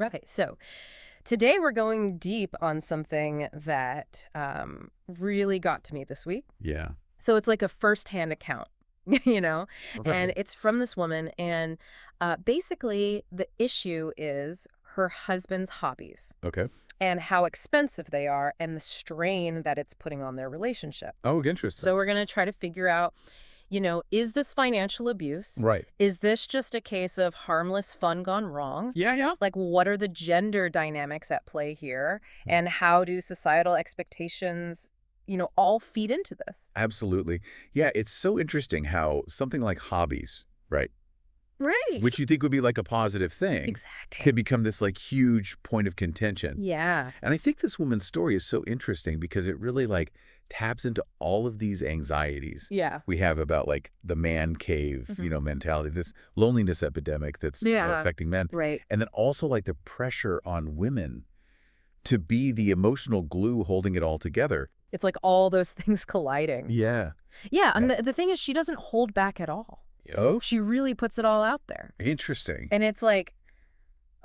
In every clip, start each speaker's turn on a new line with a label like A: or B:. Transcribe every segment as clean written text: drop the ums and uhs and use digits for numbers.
A: Okay, so today we're going deep on something that really got to me this week.
B: Yeah.
A: So it's like a firsthand account, you know, and
B: Right.
A: it's from this woman. And basically, the issue is her husband's hobbies
B: Okay.
A: and how expensive they are and the strain that it's putting on their relationship.
B: Oh, interesting.
A: So we're going to try to figure out, is this financial abuse?
B: Right.
A: Is this just a case of harmless fun gone wrong?
B: Yeah, yeah.
A: Like, what are the gender dynamics at play here?
B: Mm.
A: And how do societal expectations, all feed into this?
B: Absolutely. Yeah, it's so interesting how something like hobbies, right,
A: Right.
B: which you think would be like a positive thing,
A: Exactly.
B: could become this like huge point of contention.
A: Yeah.
B: And I think this woman's story is so interesting because it really like taps into all of these anxieties
A: Yeah.
B: we have about like the man cave,
A: Hmm.
B: mentality, this loneliness epidemic that's
A: Yeah.
B: affecting men.
A: Right.
B: And then also like the pressure on women to be the emotional glue holding it all together.
A: It's like all those things colliding.
B: Yeah.
A: Yeah.
B: Yeah.
A: And the thing is, she doesn't hold back at all.
B: Oh,
A: She really puts it all out there.
B: interesting.
A: And it's like,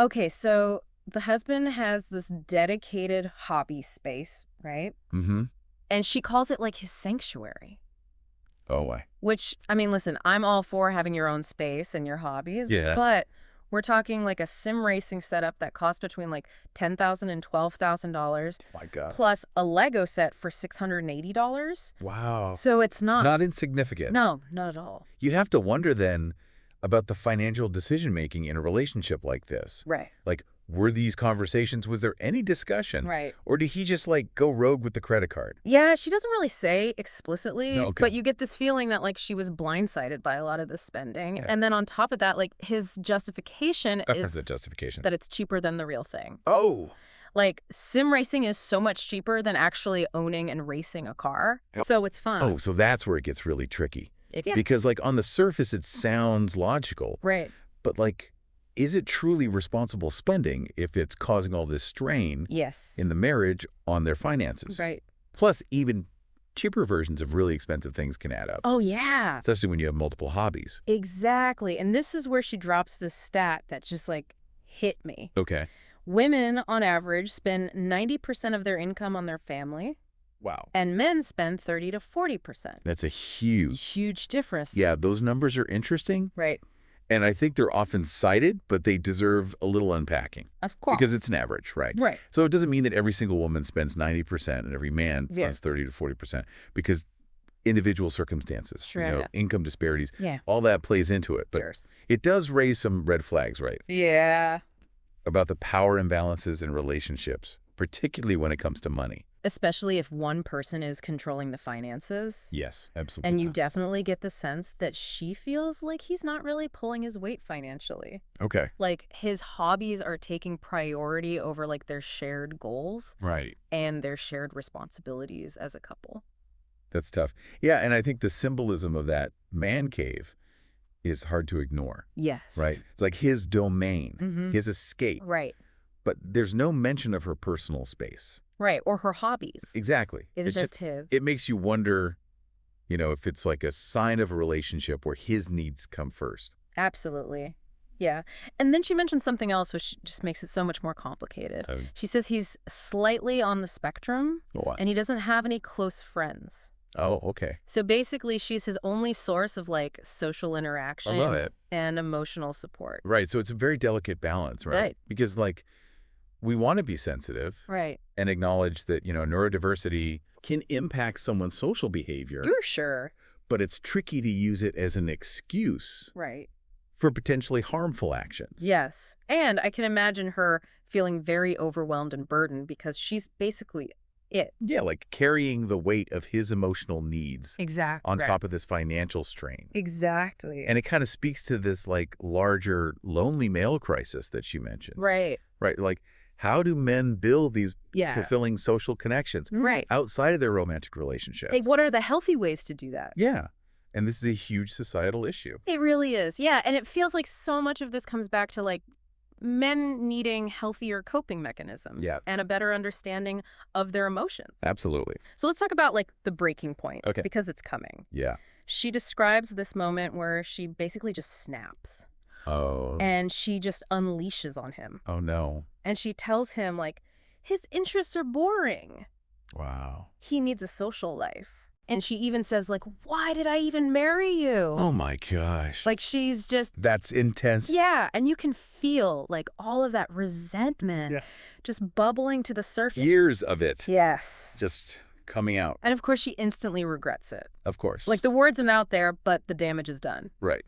A: okay, so the husband has this dedicated hobby space, right?
B: Mm-hmm.
A: And she calls it like his sanctuary.
B: Oh, I.
A: Which, I mean, listen, I'm all for having your own space and your hobbies,
B: Yeah.
A: but we're talking like a sim racing setup that costs between like $10,000 and $12,000,
B: My God.
A: plus a Lego set for $680.
B: Wow.
A: So it's not,
B: Not insignificant.
A: no, not at all.
B: You'd have to wonder then about the financial decision-making in a relationship like this.
A: Right,
B: Like, were these conversations, was there any discussion?
A: right.
B: Or did he just, like, go rogue with the credit card?
A: Yeah, she doesn't really say explicitly,
B: No, okay.
A: but you get this feeling that like she was blindsided by a lot of this spending.
B: Yeah.
A: And then on top of that, like his justification
B: That's
A: is
B: the justification.
A: that it's cheaper than the real thing.
B: Oh!
A: Like sim racing is so much cheaper than actually owning and racing a car.
B: Yep.
A: So it's fine.
B: Oh, so that's where it gets really tricky.
A: Yeah.
B: Because, like, on the surface, it sounds logical.
A: Right.
B: But, like, is it truly responsible spending if it's causing all this strain
A: Yes.
B: in the marriage on their finances?
A: Right.
B: Plus, even cheaper versions of really expensive things can add up,
A: Oh, yeah.
B: especially when you have multiple hobbies.
A: Exactly. And this is where she drops this stat that just like hit me.
B: Okay.
A: Women on average spend 90% of their income on their family,
B: Wow.
A: and men spend 30 to 40%.
B: That's a huge.
A: Huge difference.
B: Yeah, those numbers are interesting,
A: Right.
B: and I think they're often cited, but they deserve a little unpacking
A: Of course.
B: because it's an average, right?
A: Right.
B: So it doesn't mean that every single woman spends 90% and every man
A: Yeah.
B: spends 30 to 40% because individual circumstances,
A: Sure, yeah.
B: income disparities,
A: Yeah.
B: all that plays into it. But
A: Sure.
B: it does raise some red flags, right,
A: Yeah.
B: about the power imbalances in relationships, particularly when it comes to money.
A: Especially if one person is controlling the finances.
B: Yes, absolutely.
A: And you definitely get the sense that she feels like he's not really pulling his weight financially.
B: Okay.
A: Like his hobbies are taking priority over like their shared goals
B: Right.
A: and their shared responsibilities as a couple.
B: That's tough. Yeah, and I think the symbolism of that man cave is hard to ignore,
A: Yes.
B: right? It's like his domain,
A: Mm-hmm.
B: his escape,
A: Right.
B: but there's no mention of her personal space.
A: Right. Or her hobbies.
B: Exactly.
A: It's
B: It's
A: just his.
B: it makes you wonder, if it's like a sign of a relationship where his needs come first.
A: Absolutely. Yeah. And then she mentioned something else which just makes it so much more complicated.
B: Oh,
A: She says he's slightly on the spectrum
B: what?
A: and he doesn't have any close friends.
B: Oh, okay.
A: So basically, she's his only source of like social
B: I
A: interaction
B: love it.
A: and emotional support.
B: Right. So it's a very delicate balance, right?
A: Right.
B: Because like we want to be sensitive
A: Right.
B: and acknowledge that, neurodiversity can impact someone's social behavior,
A: For sure.
B: but it's tricky to use it as an excuse
A: Right.
B: for potentially harmful actions.
A: Yes. And I can imagine her feeling very overwhelmed and burdened because she's basically it.
B: Yeah, like carrying the weight of his emotional needs
A: Exactly.
B: on top of this financial strain.
A: Exactly.
B: And it kind of speaks to this like larger lonely male crisis that she mentions.
A: Right.
B: Right. Like, how do men build these
A: Yeah.
B: fulfilling social connections
A: Right.
B: outside of their romantic relationships?
A: Like, what are the healthy ways to do that?
B: Yeah. And this is a huge societal issue.
A: It really is. Yeah. And it feels like so much of this comes back to like men needing healthier coping mechanisms
B: Yeah.
A: and a better understanding of their emotions.
B: Absolutely.
A: So let's talk about like the breaking point
B: Okay.
A: because it's coming.
B: Yeah.
A: She describes this moment where she basically just snaps.
B: Oh.
A: And she just unleashes on him.
B: Oh, no.
A: And she tells him, like, his interests are boring.
B: Wow.
A: He needs a social life. And she even says, like, why did I even marry you?
B: Oh, my gosh.
A: Like, she's just,
B: That's intense.
A: yeah. And you can feel, like, all of that resentment just bubbling to the surface.
B: Years of it.
A: Yes.
B: Just coming out.
A: And, of course, she instantly regrets it.
B: Of course.
A: Like, the words are out there, but the damage is done.
B: Right.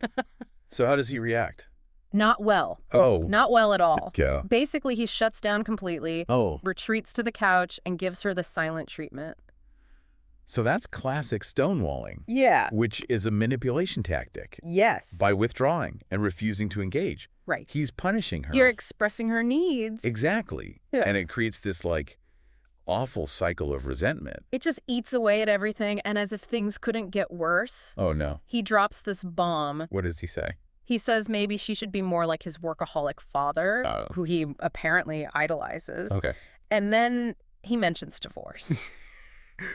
B: So how does he react?
A: Not well.
B: Oh.
A: Not well at all.
B: Yeah.
A: Basically, he shuts down completely,
B: Oh.
A: retreats to the couch, and gives her the silent treatment.
B: So that's classic stonewalling,
A: Yeah.
B: which is a manipulation tactic.
A: Yes.
B: By withdrawing and refusing to engage.
A: Right.
B: He's punishing her.
A: You're expressing her needs.
B: Exactly.
A: Yeah.
B: And it creates this, like, awful cycle of resentment.
A: It just eats away at everything, and as if things couldn't get worse,
B: Oh, no.
A: he drops this bomb.
B: What does he say?
A: He says maybe she should be more like his workaholic father,
B: Oh.
A: who he apparently idolizes.
B: Okay.
A: And then he mentions divorce.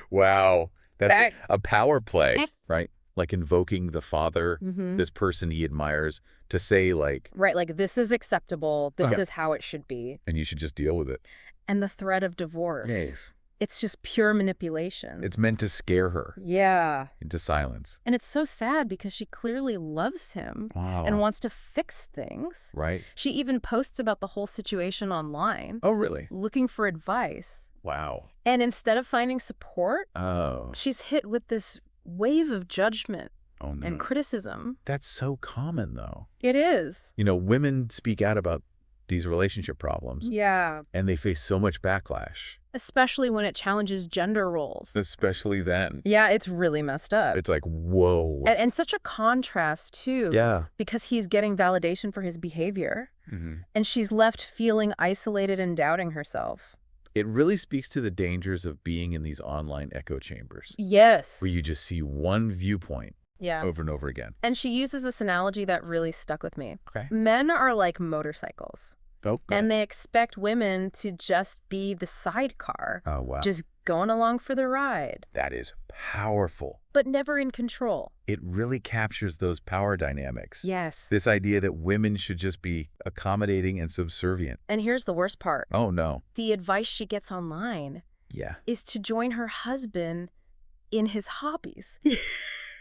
B: Wow. That's
A: That-
B: a power play, right? Like invoking the father,
A: Mhm.
B: this person he admires, to say, like,
A: Right, like, this is acceptable. This
B: Yeah.
A: is how it should be.
B: and you should just deal with it.
A: And the threat of divorce.
B: Yes.
A: It's just pure manipulation.
B: It's meant to scare her
A: Yeah.
B: into silence.
A: And it's so sad because she clearly loves him
B: Wow.
A: and wants to fix things.
B: Right?
A: She even posts about the whole situation online,
B: Oh, really?
A: looking for advice.
B: Wow.
A: And instead of finding support,
B: Oh.
A: she's hit with this wave of judgment
B: Oh, no.
A: and criticism.
B: That's so common, though.
A: It is.
B: You know, women speak out about these relationship problems,
A: Yeah.
B: and they face so much backlash,
A: Especially when it challenges gender roles.
B: especially then.
A: Yeah, it's really messed up.
B: It's like, whoa.
A: And such a contrast, too.
B: Yeah.
A: Because he's getting validation for his behavior,
B: Mhm.
A: and she's left feeling isolated and doubting herself.
B: It really speaks to the dangers of being in these online echo chambers,
A: Yes.
B: where you just see one viewpoint
A: Yeah.
B: over and over again.
A: And she uses this analogy that really stuck with me.
B: Okay.
A: Men are like motorcycles,
B: Oh,
A: and they expect women to just be the sidecar,
B: oh, wow.
A: just going along for the ride,
B: That is powerful.
A: but never in control.
B: It really captures those power dynamics.
A: Yes.
B: This idea that women should just be accommodating and subservient.
A: And here's the worst part.
B: Oh, no.
A: The advice she gets online
B: Yeah.
A: is to join her husband in his hobbies.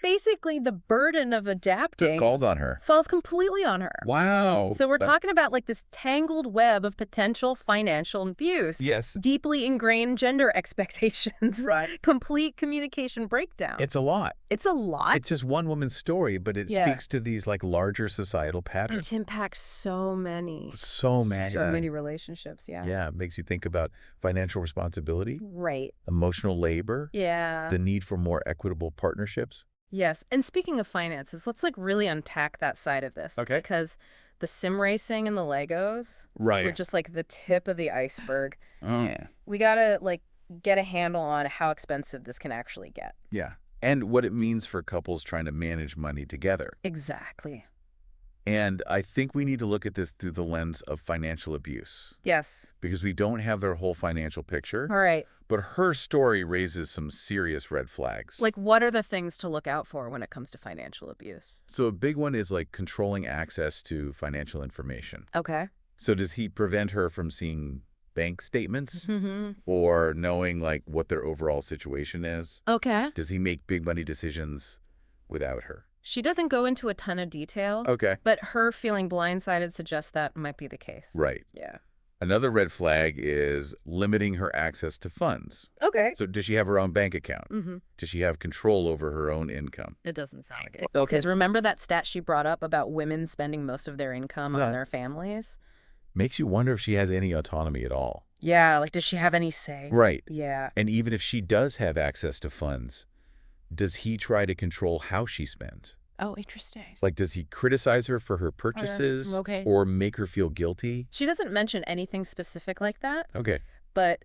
A: Basically, the burden of adapting
B: Calls on her.
A: falls completely on her.
B: Wow.
A: So we're talking about like this tangled web of potential financial abuse.
B: Yes.
A: Deeply ingrained gender expectations.
B: Right.
A: Complete communication breakdown.
B: It's a lot.
A: It's a lot.
B: It's just one woman's story, but it
A: Yeah.
B: speaks to these like larger societal patterns.
A: It impacts so many.
B: So many.
A: So many relationships, yeah.
B: Yeah, it makes you think about financial responsibility,
A: Right.
B: emotional labor,
A: Yeah.
B: the need for more equitable partnerships.
A: Yes. And speaking of finances, let's like really unpack that side of this.
B: Okay.
A: Because the sim racing and the Legos
B: Right.
A: were just like the tip of the iceberg.
B: Oh, yeah.
A: We gotta like get a handle on how expensive this can actually get.
B: Yeah. And what it means for couples trying to manage money together.
A: Exactly.
B: And I think we need to look at this through the lens of financial abuse
A: Yes.
B: because we don't have their whole financial picture.
A: All right.
B: But her story raises some serious red flags.
A: Like, what are the things to look out for when it comes to financial abuse?
B: So a big one is like controlling access to financial information.
A: Okay.
B: So does he prevent her from seeing bank statements
A: Mm-hmm.
B: or knowing like what their overall situation is?
A: Okay.
B: Does he make big money decisions without her?
A: She doesn't go into a ton of detail,
B: Okay.
A: but her feeling blindsided suggests that might be the case.
B: Right.
A: Yeah.
B: Another red flag is limiting her access to funds.
A: Okay.
B: So does she have her own bank account?
A: Mm-hmm.
B: Does she have control over her own income?
A: It doesn't sound like it.
B: Okay.
A: Because remember that stat she brought up about women spending most of their income
B: Yeah.
A: on their families?
B: Makes you wonder if she has any autonomy at all.
A: Yeah, like, does she have any say?
B: Right.
A: Yeah.
B: And even if she does have access to funds, does he try to control how she spends?
A: Oh, interesting.
B: Like, does he criticize her for her purchases
A: okay.
B: or make her feel guilty?
A: She doesn't mention anything specific like that,
B: Okay.
A: but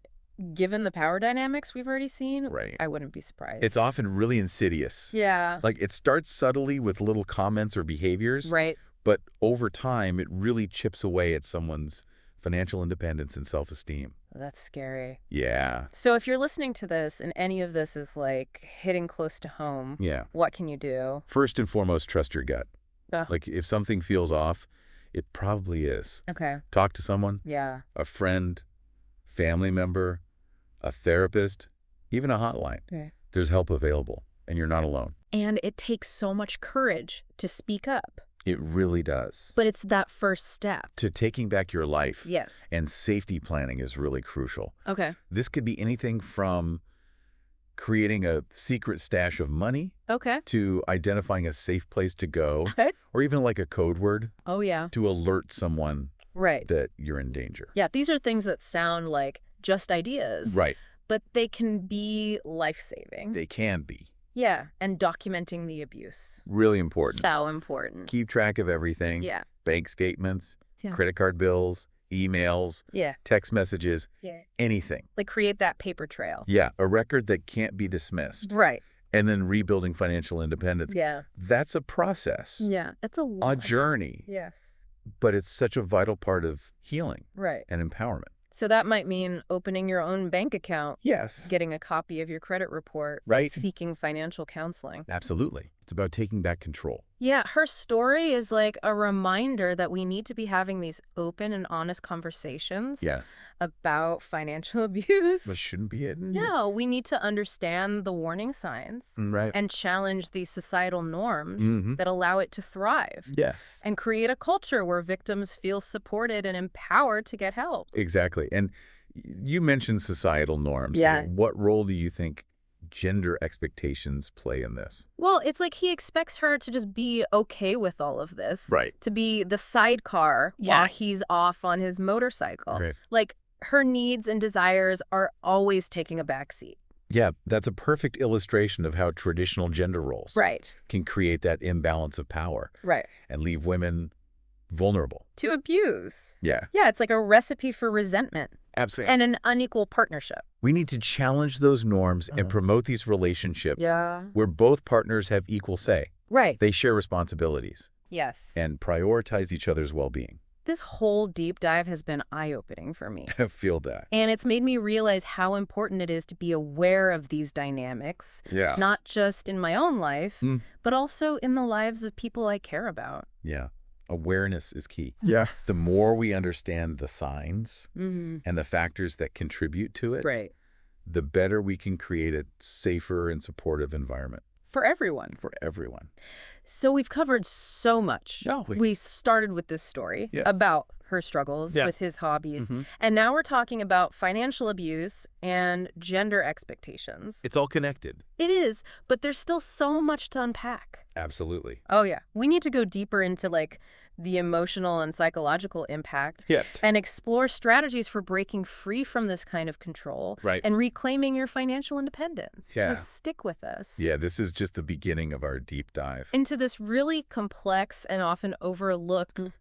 A: given the power dynamics we've already seen,
B: Right.
A: I wouldn't be surprised.
B: It's often really insidious.
A: Yeah.
B: Like, it starts subtly with little comments or behaviors,
A: Right.
B: but over time, it really chips away at someone's financial independence and self-esteem.
A: That's scary.
B: Yeah.
A: So if you're listening to this and any of this is like hitting close to home,
B: Yeah.
A: what can you do?
B: First and foremost, trust your gut.
A: Yeah.
B: Like, if something feels off, It probably is.
A: Okay.
B: Talk to someone,
A: Yeah.
B: a friend, family member, a therapist, even a hotline.
A: Okay.
B: There's help available, and you're not alone.
A: And it takes so much courage to speak up.
B: It really does.
A: But it's that first step.
B: To taking back your life
A: Yes.
B: and safety planning is really crucial.
A: Okay.
B: This could be anything from creating a secret stash of money
A: Okay.
B: to identifying a safe place to go,
A: Okay.
B: or even like a code word
A: Oh, yeah.
B: to alert someone
A: Right.
B: that you're in danger.
A: Yeah, these are things that sound like just ideas.
B: Right.
A: But they can be life-saving.
B: They can be.
A: Yeah, and documenting the abuse.
B: Really important.
A: So important.
B: Keep track of everything.
A: Yeah.
B: Bank statements,
A: Yeah.
B: credit card bills, emails,
A: Yeah.
B: text messages,
A: Yeah.
B: anything.
A: Like create that paper trail.
B: Yeah, a record that can't be dismissed.
A: Right.
B: And then rebuilding financial independence.
A: Yeah.
B: That's a process,
A: Yeah. It's a
B: a
A: lot.
B: journey,
A: Yes.
B: but it's such a vital part of healing
A: Right.
B: and empowerment.
A: So that might mean opening your own bank account,
B: Yes.
A: getting a copy of your credit report,
B: Right.
A: seeking financial counseling.
B: Absolutely. It's about taking back control.
A: Yeah, her story is like a reminder that we need to be having these open and honest conversations
B: Yes.
A: about financial abuse.
B: But shouldn't be hidden.
A: No, we need to understand the warning signs
B: Right.
A: and challenge these societal norms
B: Mhm.
A: that allow it to thrive
B: Yes.
A: and create a culture where victims feel supported and empowered to get help.
B: Exactly. And you mentioned societal norms.
A: Yeah.
B: What role do you think gender expectations play in this?
A: Well, it's like he expects her to just be okay with all of this.
B: Right.
A: To be the sidecar while he's off on his motorcycle.
B: Right.
A: Like, her needs and desires are always taking a backseat.
B: Yeah, that's a perfect illustration of how traditional gender roles
A: Right.
B: can create that imbalance of power
A: Right.
B: and leave women vulnerable.
A: To abuse.
B: Yeah,
A: Yeah, it's like a recipe for resentment
B: absolutely.
A: and an unequal partnership.
B: We need to challenge those norms and promote these relationships where both partners have equal say.
A: Right.
B: They share responsibilities
A: Yes.
B: and prioritize each other's well-being.
A: This whole deep dive has been eye-opening for me.
B: I feel that.
A: And it's made me realize how important it is to be aware of these dynamics,
B: Yeah.
A: not just in my own life,
B: Mm.
A: but also in the lives of people I care about.
B: Yeah. Awareness is key.
A: Yes.
B: The more we understand the signs
A: Mhm.
B: and the factors that contribute to it,
A: Right.
B: the better we can create a safer and supportive environment
A: For everyone.
B: for everyone.
A: So we've covered so much.
B: Yeah,
A: We started with this story
B: Yeah.
A: about her struggles
B: Yeah.
A: with his hobbies.
B: Mhm.
A: And now we're talking about financial abuse and gender expectations.
B: It's all connected.
A: It is, but there's still so much to unpack.
B: Absolutely.
A: Oh, yeah. We need to go deeper into, like, the emotional and psychological impact
B: Yes.
A: and explore strategies for breaking free from this kind of control
B: Right.
A: and reclaiming your financial independence.
B: Yeah.
A: So stick with us.
B: Yeah, this is just the beginning of our deep dive.
A: Into this really complex and often overlooked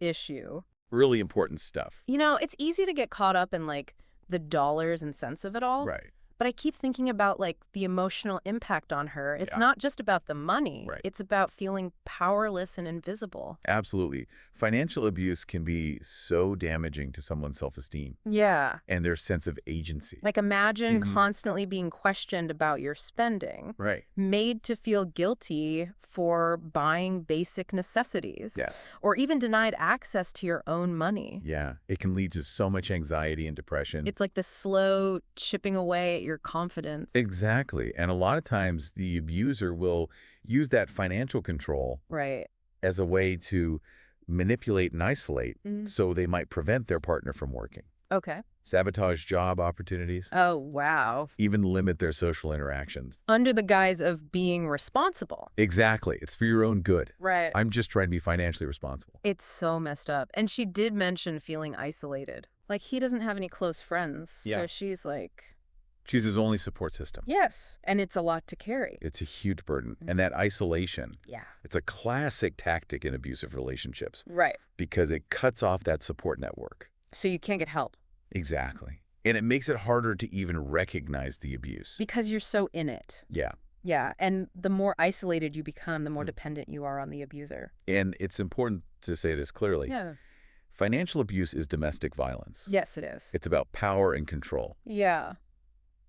A: issue.
B: Really important stuff.
A: You know, it's easy to get caught up in, like, the dollars and cents of it all.
B: Right.
A: But I keep thinking about, like, the emotional impact on her. It's
B: Yeah.
A: not just about the money.
B: Right.
A: It's about feeling powerless and invisible.
B: Absolutely. Financial abuse can be so damaging to someone's self-esteem
A: Yeah.
B: and their sense of agency.
A: Like, imagine
B: Mhm.
A: constantly being questioned about your spending,
B: Right.
A: made to feel guilty for buying basic necessities,
B: Yes.
A: or even denied access to your own money.
B: Yeah. It can lead to so much anxiety and depression.
A: It's like the slow chipping away at your confidence.
B: Exactly. And a lot of times the abuser will use that financial control
A: Right.
B: as a way to manipulate and isolate
A: Mhm.
B: so they might prevent their partner from working,
A: Okay.
B: sabotage job opportunities,
A: Oh, wow.
B: even limit their social interactions.
A: Under the guise of being responsible.
B: Exactly. It's for your own good.
A: Right.
B: I'm just trying to be financially responsible.
A: It's so messed up. And she did mention feeling isolated. Like, he doesn't have any close friends.
B: Yeah.
A: So she's like,
B: She's his only support system.
A: yes. And it's a lot to carry.
B: It's a huge burden. And that isolation,
A: Yeah.
B: it's a classic tactic in abusive relationships
A: Right.
B: because it cuts off that support network.
A: So you can't get help
B: Exactly. And it makes it harder to even recognize the abuse.
A: because you're so in it.
B: Yeah.
A: Yeah. And the more isolated you become, the more
B: Mm.
A: dependent you are on the abuser.
B: And it's important to say this clearly.
A: Yeah.
B: Financial abuse is domestic violence.
A: Yes, it is.
B: It's about power and control,
A: Yeah.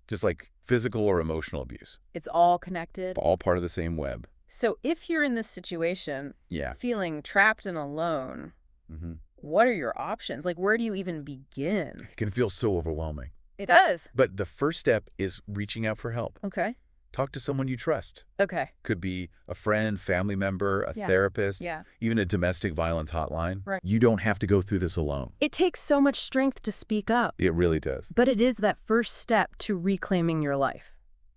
B: just like physical or emotional abuse.
A: It's all connected.
B: All part of the same web.
A: So if you're in this situation,
B: Yeah.
A: feeling trapped and alone,
B: Mm-hmm.
A: What are your options? Like, where do you even begin?
B: It can feel so overwhelming.
A: It does.
B: But the first step is reaching out for help.
A: Okay.
B: Talk to someone you trust.
A: Okay.
B: Could be a friend, family member, a
A: Yeah.
B: therapist,
A: Yeah.
B: even a domestic violence hotline.
A: Right.
B: You don't have to go through this alone.
A: It takes so much strength to speak up,
B: It really does.
A: but it is that first step to reclaiming your life.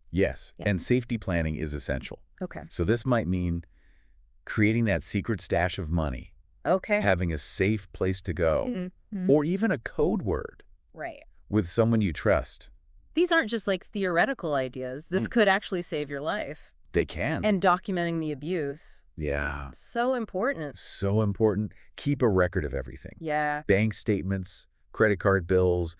B: Yes,
A: Yeah.
B: and safety planning is essential.
A: Okay.
B: So this might mean creating that secret stash of money,
A: Okay.
B: having a safe place to go,
A: Mhm.
B: or even a code word
A: Right.
B: with someone you trust.
A: These aren't just like theoretical ideas. This could actually save your life.
B: They can.
A: And documenting the abuse.
B: Yeah,
A: So important.
B: so important. Keep a record of everything.
A: Yeah.
B: Bank statements, credit card bills,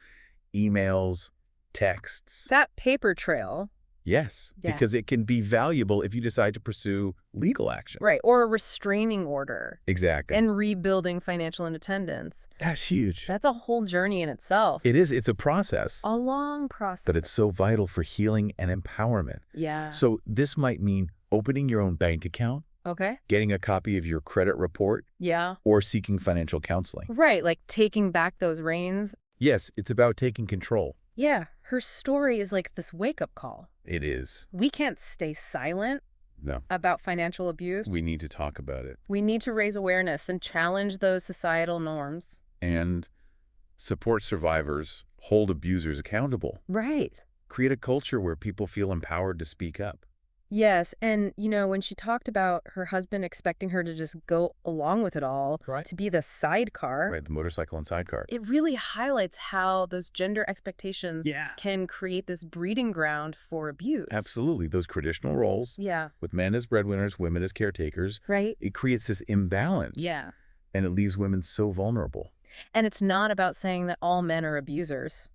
B: emails, texts.
A: That paper trail.
B: Yes,
A: Yeah.
B: because it can be valuable if you decide to pursue legal action.
A: Right. Or a restraining order.
B: Exactly.
A: And rebuilding financial independence.
B: that's huge.
A: That's a whole journey in itself.
B: It is. It's a process,
A: A long process.
B: but it's so vital for healing and empowerment.
A: Yeah.
B: So this might mean opening your own bank account,
A: Okay.
B: getting a copy of your credit report,
A: Yeah.
B: or seeking financial counseling.
A: Right. Like taking back those reins.
B: Yes, it's about taking control.
A: Yeah. Her story is like this wake-up call.
B: It is.
A: We can't stay silent
B: No,
A: about financial abuse.
B: we need to talk about it.
A: We need to raise awareness and challenge those societal norms.
B: And support survivors, hold abusers accountable.
A: Right.
B: Create a culture where people feel empowered to speak up.
A: Yes. And, when she talked about her husband expecting her to just go along with it all,
B: Right.
A: to be the sidecar,
B: Right, the motorcycle and sidecar.
A: it really highlights how those gender expectations can create this breeding ground for abuse.
B: Absolutely. Those traditional roles,
A: Yeah.
B: with men as breadwinners, women as caretakers,
A: Right?
B: it creates this imbalance.
A: Yeah.
B: And it leaves women so vulnerable.
A: And it's not about saying that all men are abusers,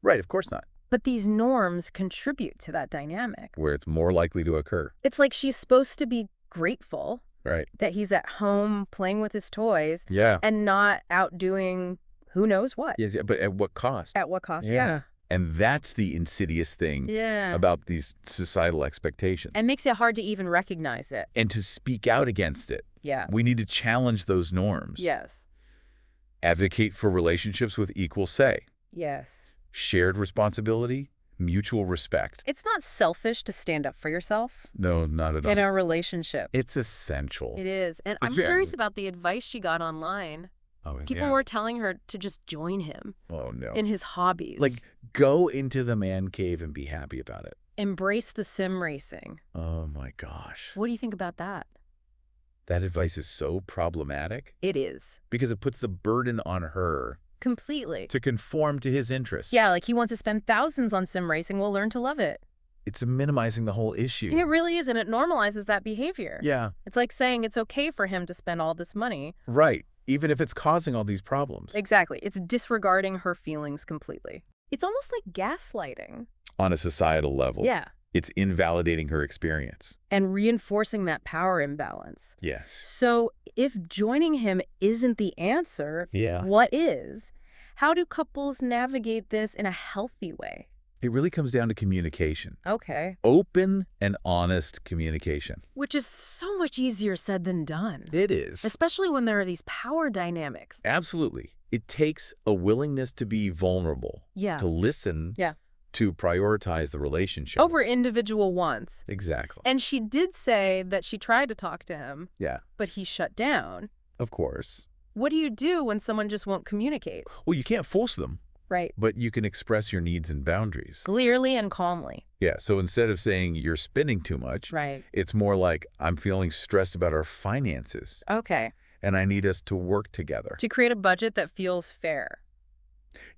B: Right, of course not.
A: but these norms contribute to that dynamic.
B: Where it's more likely to occur.
A: It's like she's supposed to be grateful
B: Right.
A: that he's at home playing with his toys
B: Yeah.
A: and not out doing who knows what.
B: Yes, yeah, but at what cost?
A: At what cost?
B: Yeah. And that's the insidious thing
A: Yeah.
B: about these societal expectations.
A: And makes it hard to even recognize it.
B: And to speak out against it.
A: Yeah.
B: We need to challenge those norms.
A: Yes.
B: Advocate for relationships with equal say.
A: Yes.
B: Shared responsibility, mutual respect.
A: It's not selfish to stand up for yourself
B: No, not at all.
A: in a relationship.
B: It's essential.
A: It is. And I'm
B: Yeah.
A: curious about the advice she got online.
B: Oh,
A: People
B: yeah.
A: were telling her to just join him
B: Oh, no.
A: in his hobbies.
B: Like, go into the man cave and be happy about it.
A: Embrace the sim racing.
B: Oh, my gosh.
A: What do you think about that?
B: That advice is so problematic
A: It is.
B: because it puts the burden on her
A: Completely.
B: to conform to his interests.
A: Yeah, like he wants to spend thousands on sim racing. We'll learn to love it.
B: It's minimizing the whole issue.
A: It really is, and it normalizes that behavior.
B: Yeah,
A: It's like saying it's okay for him to spend all this money.
B: right. Even if it's causing all these problems.
A: Exactly. It's disregarding her feelings completely. It's almost like gaslighting.
B: On a societal level.
A: Yeah.
B: It's invalidating her experience.
A: And reinforcing that power imbalance.
B: Yes.
A: So if joining him isn't the answer,
B: Yeah.
A: what is? How do couples navigate this in a healthy way?
B: It really comes down to communication.
A: Okay.
B: Open and honest communication.
A: Which is so much easier said than done.
B: It is.
A: Especially when there are these power dynamics.
B: Absolutely. It takes a willingness to be vulnerable,
A: Yeah.
B: to listen,
A: Yeah.
B: to prioritize the relationship.
A: Over individual wants.
B: Exactly.
A: And she did say that she tried to talk to him,
B: Yeah,
A: but he shut down.
B: of course.
A: What do you do when someone just won't communicate?
B: Well, you can't force them,
A: Right.
B: but you can express your needs and boundaries.
A: Clearly and calmly.
B: Yeah, so instead of saying you're spending too much,
A: Right.
B: it's more like I'm feeling stressed about our finances
A: Okay.
B: and I need us to work together.
A: To create a budget that feels fair.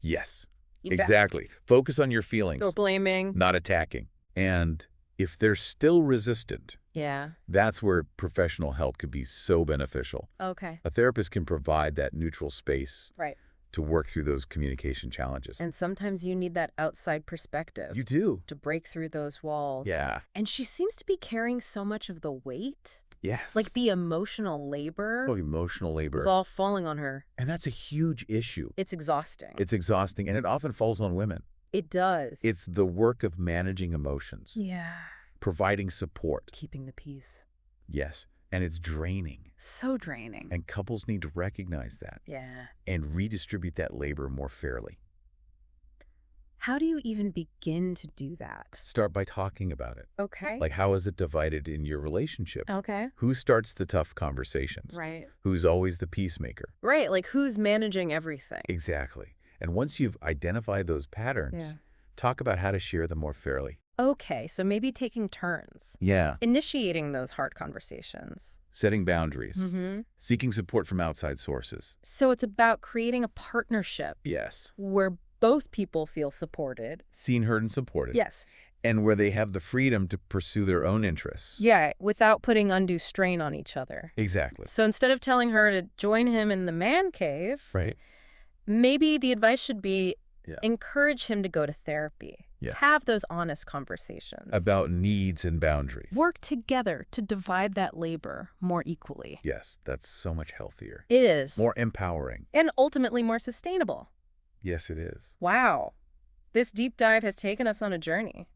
B: Yes,
A: You
B: exactly. Focus on your
A: So
B: feelings,
A: blaming.
B: not attacking. And if they're still resistant,
A: Yeah.
B: that's where professional help could be so beneficial.
A: Okay.
B: A therapist can provide that neutral space
A: Right.
B: to work through those communication challenges.
A: And sometimes you need that outside perspective
B: You do.
A: to break through those walls.
B: Yeah.
A: And she seems to be carrying so much of the weight.
B: Yes.
A: Like the emotional labor
B: emotional labor.
A: is all falling on her.
B: And that's a huge issue.
A: It's exhausting.
B: It's exhausting, and it often falls on women.
A: It does.
B: It's the work of managing emotions,
A: Yeah.
B: providing support.
A: Keeping the peace.
B: Yes. And it's draining.
A: So draining.
B: And couples need to recognize that
A: Yeah.
B: and redistribute that labor more fairly.
A: How do you even begin to do that?
B: Start by talking about it.
A: Okay.
B: Like, how is it divided in your relationship?
A: Okay.
B: Who starts the tough conversations?
A: Right.
B: Who's always the peacemaker?
A: Right. Like, who's managing everything?
B: Exactly. And once you've identified those patterns,
A: Yeah.
B: talk about how to share them more fairly.
A: Okay, so maybe taking turns.
B: Yeah.
A: Initiating those hard conversations.
B: Setting boundaries.
A: Mm-hmm.
B: Seeking support from outside sources.
A: So it's about creating a partnership
B: Yes.
A: where both people feel supported.
B: Seen, heard, and supported.
A: Yes.
B: And where they have the freedom to pursue their own interests.
A: Yeah, without putting undue strain on each other.
B: Exactly.
A: So instead of telling her to join him in the man cave,
B: Right.
A: maybe the advice should be
B: Yeah.
A: encourage him to go to therapy.
B: Yes.
A: Have those honest conversations.
B: About needs and boundaries.
A: Work together to divide that labor more equally.
B: Yes, that's so much healthier.
A: It is.
B: More empowering.
A: And ultimately more sustainable.
B: Yes, it is.
A: Wow. This deep dive has taken us on a journey.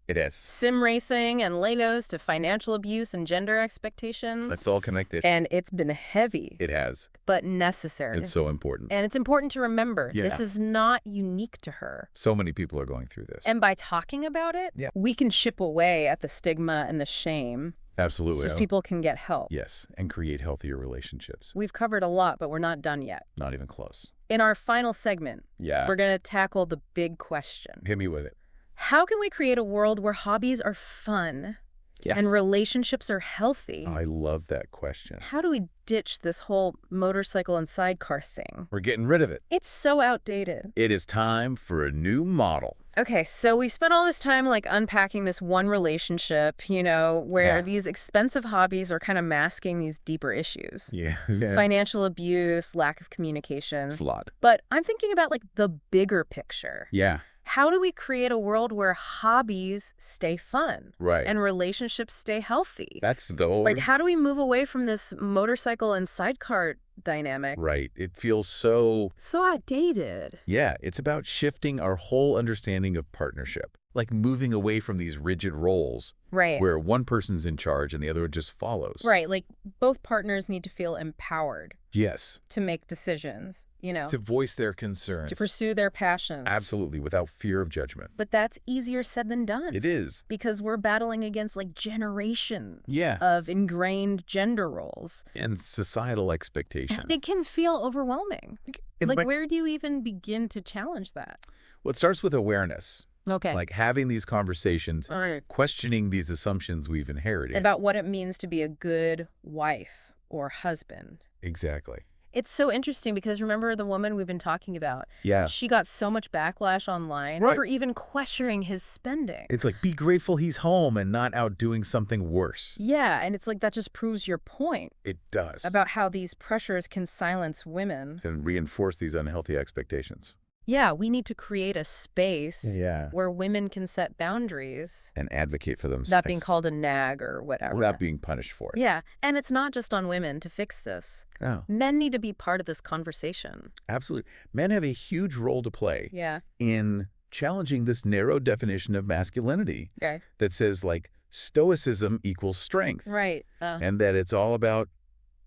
B: It is.
A: Sim racing and Legos to financial abuse and gender expectations.
B: That's all connected.
A: And it's been heavy,
B: It has.
A: but necessary.
B: It's so important.
A: And it's important to remember
B: Yeah.
A: this is not unique to her.
B: So many people are going through this.
A: And by talking about it,
B: Yeah.
A: we can chip away at the stigma and the shame
B: Absolutely.
A: so people can get help.
B: Yes, and create healthier relationships.
A: We've covered a lot, but we're not done yet.
B: Not even close.
A: In our final segment,
B: Yeah.
A: we're going to tackle the big question.
B: Hit me with it.
A: How can we create a world where hobbies are fun
B: Yeah.
A: and relationships are healthy?
B: I love that question.
A: How do we ditch this whole motorcycle and sidecar thing?
B: We're getting rid of it.
A: It's so outdated.
B: It is time for a new model.
A: Okay, so we spent all this time like unpacking this one relationship, where
B: Yeah.
A: these expensive hobbies are kind of masking these deeper issues.
B: Yeah.
A: Financial abuse, lack of communication.
B: It's a lot.
A: But I'm thinking about like the bigger picture.
B: Yeah.
A: How do we create a world where hobbies stay fun
B: Right.
A: and relationships stay healthy?
B: That's the old...
A: Like, how do we move away from this motorcycle and sidecar dynamic?
B: Right. It feels so...
A: So outdated.
B: Yeah, it's about shifting our whole understanding of partnership. Like moving away from these rigid roles
A: Right.
B: where one person's in charge and the other just follows.
A: Right. Like, both partners need to feel empowered
B: Yes.
A: to make decisions,
B: To voice their concerns.
A: to pursue their passions.
B: Absolutely, without fear of judgment.
A: But that's easier said than done.
B: It is.
A: Because we're battling against like generations
B: Yeah.
A: of ingrained gender roles.
B: And societal expectations.
A: And it can feel overwhelming.
B: It's
A: Like,
B: like-
A: where do you even begin to challenge that?
B: Well, it starts with awareness.
A: Okay.
B: Like having these conversations,
A: All right.
B: questioning these assumptions we've inherited.
A: About what it means to be a good wife or husband.
B: Exactly.
A: It's so interesting because remember the woman we've been talking about?
B: Yeah.
A: She got so much backlash online
B: Right.
A: for even questioning his spending.
B: It's like, be grateful he's home and not out doing something worse.
A: Yeah, and it's like that just proves your point
B: It does.
A: about how these pressures can silence women.
B: And reinforce these unhealthy expectations.
A: Yeah, we need to create a space
B: Yeah.
A: where women can set boundaries
B: And advocate for themselves.
A: without being called a nag or whatever.
B: Without being punished for it.
A: Yeah, and it's not just on women to fix this.
B: Oh,
A: Men need to be part of this conversation.
B: absolutely. Men have a huge role to play
A: Yeah.
B: in challenging this narrow definition of masculinity
A: Okay.
B: that says, like, stoicism equals strength.
A: Right.
B: And that it's all about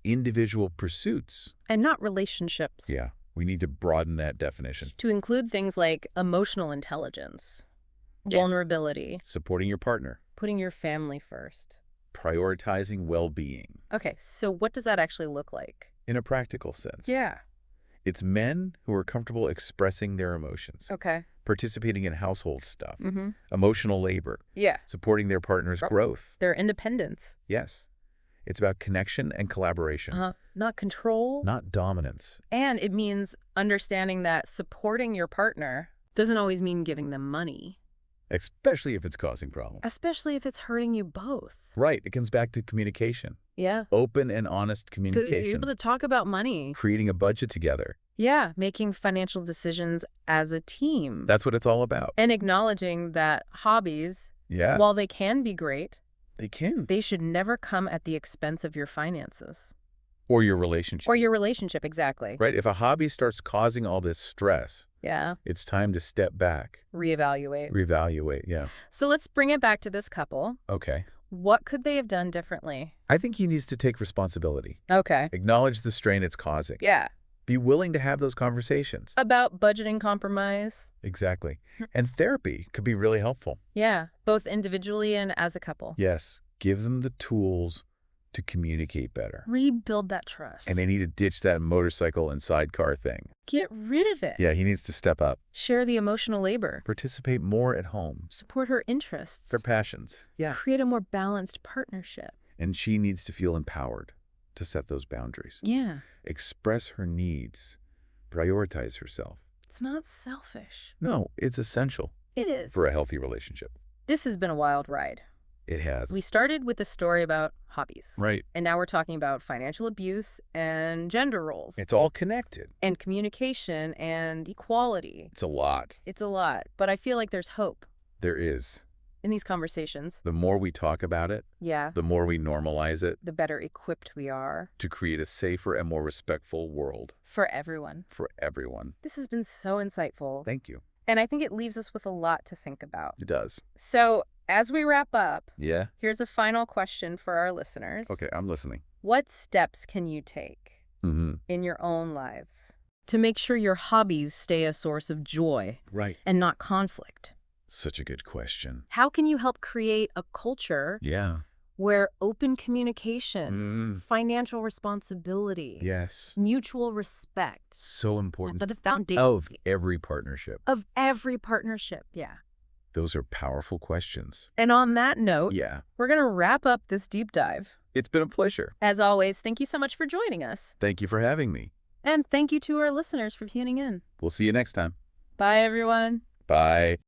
B: individual pursuits.
A: And not relationships.
B: Yeah. We need to broaden that definition.
A: To include things like emotional intelligence,
B: Yeah.
A: vulnerability,
B: Supporting your partner.
A: putting your family first.
B: Prioritizing well-being.
A: Okay, so what does that actually look like?
B: In a practical sense.
A: Yeah.
B: It's men who are comfortable expressing their emotions.
A: Okay.
B: Participating in household stuff.
A: Mm-hmm.
B: Emotional labor.
A: Yeah.
B: Supporting their partner's
A: Right.
B: growth.
A: Their independence.
B: Yes. It's about connection and collaboration.
A: Not control.
B: Not dominance.
A: And it means understanding that supporting your partner doesn't always mean giving them money,
B: Especially if it's causing problems.
A: especially if it's hurting you both.
B: Right. It comes back to communication.
A: Yeah.
B: Open and honest
A: Be
B: communication.
A: able to talk about money.
B: Creating a budget together.
A: Yeah. Making financial decisions as a team.
B: That's what it's all about.
A: And acknowledging that hobbies,
B: Yeah.
A: while they can be great,
B: They can.
A: they should never come at the expense of your finances.
B: Or your relationship.
A: Or your relationship, exactly.
B: Right. If a hobby starts causing all this stress,
A: Yeah.
B: it's time to step back.
A: Reevaluate.
B: Reevaluate. Yeah.
A: So let's bring it back to this couple.
B: Okay.
A: What could they have done differently?
B: I think he needs to take responsibility,
A: Okay.
B: acknowledge the strain it's causing,
A: Yeah.
B: be willing to have those conversations.
A: About budgeting compromise?
B: Exactly. And therapy could be really helpful.
A: Yeah, both individually and as a couple.
B: Yes, give them the tools to communicate better.
A: Rebuild that trust.
B: And they need to ditch that motorcycle and sidecar thing.
A: Get rid of it.
B: Yeah, he needs to step up.
A: Share the emotional labor.
B: Participate more at home.
A: Support her interests.
B: Their passions. Yeah.
A: Create a more balanced partnership.
B: And she needs to feel empowered to set those boundaries.
A: Yeah.
B: Express her needs. Prioritize herself.
A: It's not selfish.
B: No, it's essential
A: It is.
B: for a healthy relationship.
A: This has been a wild ride.
B: It has.
A: We started with a story about hobbies.
B: Right.
A: And now we're talking about financial abuse and gender roles.
B: It's all connected.
A: And communication and equality.
B: It's a lot.
A: It's a lot, but I feel like there's hope
B: There is.
A: in these conversations.
B: The more we talk about it,
A: Yeah.
B: the more we normalize it
A: The better equipped we are
B: to create a safer and more respectful world
A: for everyone.
B: for everyone.
A: This has been so insightful.
B: Thank you.
A: And I think it leaves us with a lot to think about.
B: It does.
A: So, as we wrap up,
B: Yeah?
A: here's a final question for our listeners.
B: Okay, I'm listening.
A: What steps can you take
B: Mm-hmm.
A: in your own lives to make sure your hobbies stay a source of joy
B: Right.
A: and not conflict?
B: Such a good question.
A: How can you help create a culture
B: Yeah.
A: where open communication, financial responsibility,
B: Yes.
A: mutual respect
B: So
A: are
B: important.
A: the foundation
B: Of every partnership.
A: of every partnership? Yeah.
B: Those are powerful questions.
A: And on that note,
B: Yeah.
A: we're going to wrap up this deep dive.
B: It's been a pleasure.
A: As always, thank you so much for joining us.
B: Thank you for having me.
A: And thank you to our listeners for tuning in.
B: We'll see you next time.
A: Bye, everyone.
B: Bye.